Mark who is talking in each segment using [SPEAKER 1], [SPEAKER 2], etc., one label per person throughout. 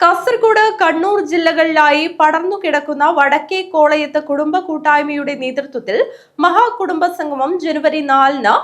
[SPEAKER 1] കാസർഗോഡ്, കണ്ണൂർ ജില്ലകളിലായി പടർന്നുകിടക്കുന്ന വടക്കേ കോളയത്ത് കുടുംബ കൂട്ടായ്മയുടെ നേതൃത്വത്തിൽ മഹാകുടുംബ സംഗമം ജനുവരി 4-ന്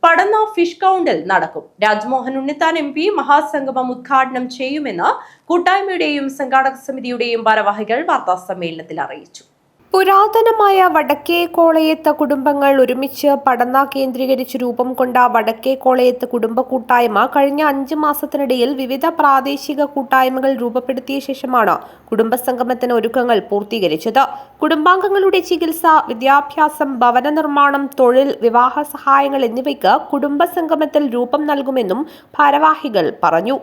[SPEAKER 1] പടന്ന ഫിഷ് കൗണ്ടിൽ നടക്കും. രാജ്മോഹൻ ഉണ്ണിത്താൻ MP മഹാസംഗമം ഉദ്ഘാടനം ചെയ്യുമെന്ന് കൂട്ടായ്മയുടെയും സംഘാടക സമിതിയുടെയും ഭാരവാഹികൾ വാർത്താസമ്മേളനത്തിൽ അറിയിച്ചു. പുരാതനമായ വടക്കേ കോളയത്ത് കുടുംബങ്ങൾ ഒരുമിച്ച് പടന്ന കേന്ദ്രീകരിച്ച് രൂപം കൊണ്ട വടക്കേ കോളയത്ത് കുടുംബ കൂട്ടായ്മ കഴിഞ്ഞ 5 മാസത്തിനിടയിൽ വിവിധ പ്രാദേശിക കൂട്ടായ്മകൾ രൂപപ്പെടുത്തിയ ശേഷമാണ് കുടുംബസംഗമത്തിന് ഒരുക്കങ്ങൾ പൂർത്തീകരിച്ചത്. കുടുംബാംഗങ്ങളുടെ ചികിത്സ, വിദ്യാഭ്യാസം, ഭവന നിർമ്മാണം, തൊഴിൽ, വിവാഹ സഹായങ്ങൾ എന്നിവയ്ക്ക് കുടുംബസംഗമത്തിൽ രൂപം നൽകുമെന്നും ഭാരവാഹികൾ പറഞ്ഞു.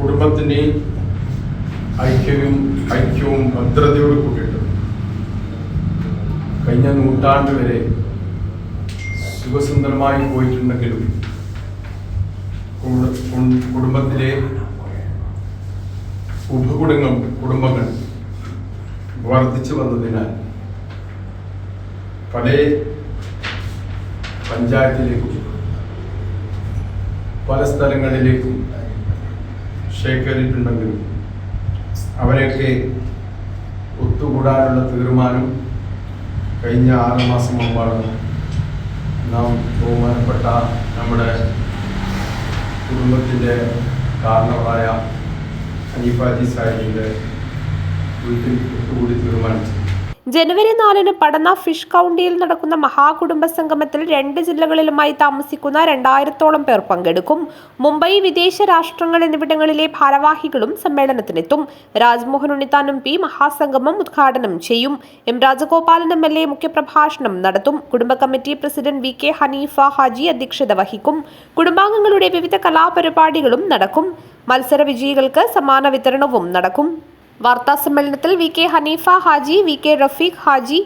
[SPEAKER 2] കുടുംബത്തിന്റെ ഐക്യവും ഭദ്രതയോട് കൂടിയിട്ട് കഴിഞ്ഞ നൂറ്റാണ്ട് വരെ സുഖസുന്ദരമായി പോയിട്ടുണ്ടെങ്കിലും കുടുംബത്തിലെ കുടുംബങ്ങൾ വർദ്ധിച്ചു വന്നതിനാൽ പല പഞ്ചായത്തിലേക്കും പല സ്ഥലങ്ങളിലേക്കും ശേഖരിച്ചിട്ടുണ്ടെങ്കിലും അവരെയൊക്കെ ഒത്തുകൂടാനുള്ള തീരുമാനം കഴിഞ്ഞ 6 മാസം മുമ്പാണ് നാം ബഹുമാനപ്പെട്ട നമ്മുടെ കുടുംബത്തിൻ്റെ കാരണവരായ ഹനീഫാജി സാഹിബിൻ്റെ വീട്ടിൽ ഒത്തുകൂടി തീരുമാനിച്ചു.
[SPEAKER 1] ജനുവരി 4-ന് പടന്ന ഫിഷ് കൗണ്ടിയിൽ നടക്കുന്ന മഹാകുടുംബ സംഗമത്തിൽ 2 ജില്ലകളിലുമായി താമസിക്കുന്ന 2000-ഓളം പേർ പങ്കെടുക്കും. മുംബൈ, വിദേശ രാഷ്ട്രങ്ങൾ എന്നിവിടങ്ങളിലെ ഭാരവാഹികളും സമ്മേളനത്തിനെത്തും. രാജ്മോഹൻ ഉണ്ണിത്താൻ MP മഹാസംഗമം ഉദ്ഘാടനം ചെയ്യും. M. രാജഗോപാലൻ MLA മുഖ്യപ്രഭാഷണം നടത്തും. കുടുംബ committee president VK Hanifa Haji അധ്യക്ഷത വഹിക്കും. കുടുംബാംഗങ്ങളുടെ വിവിധ കലാപരിപാടികളും നടക്കും. മത്സര വിജയികൾക്ക് സമ്മാന വിതരണവും നടക്കും. വാർത്താസമ്മേളനത്തിൽ VK Hanifa Haji, VK Rafeeq Haji,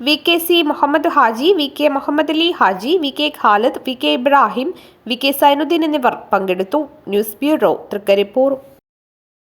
[SPEAKER 1] VKC Muhammad Haji, VK Muhammad Ali Haji, VK Khalid, VK Ibrahim, VK Sainuddin എന്നിവർ പങ്കെടുത്തു. News bureau, Trikaripur.